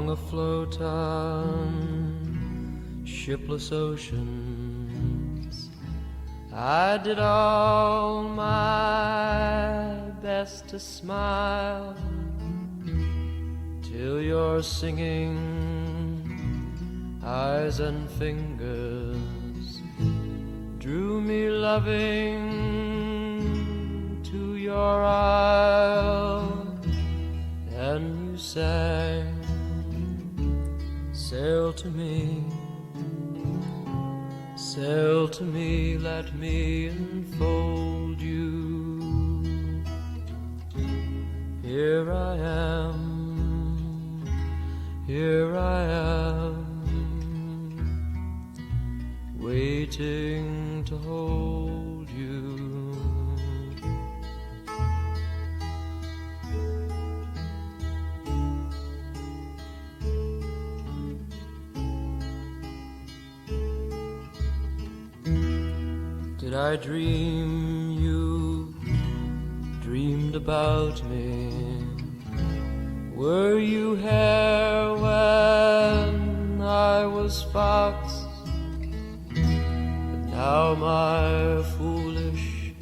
long afloat on shipless oceans. I did all my best to smile till your singing eyes and fingers drew me loving to your isle, and you sang, sail to me, sail to me, let me enfold you. Here I am, here I am, waiting to hold you. Did I dream you dreamed about me? Were you here when I was fox? But now my foolish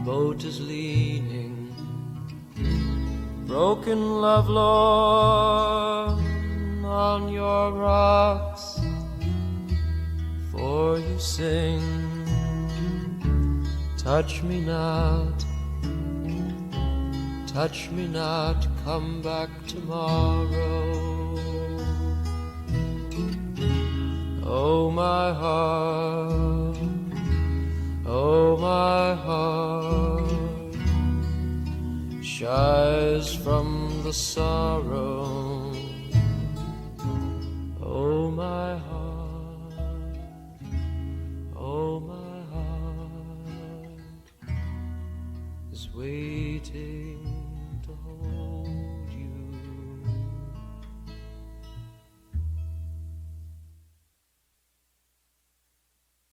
boat is leaning, broken lovelorn on your rocks. For you sing, touch me not, touch me not, come back tomorrow. Oh my heart, oh my heart, shies from the sorrow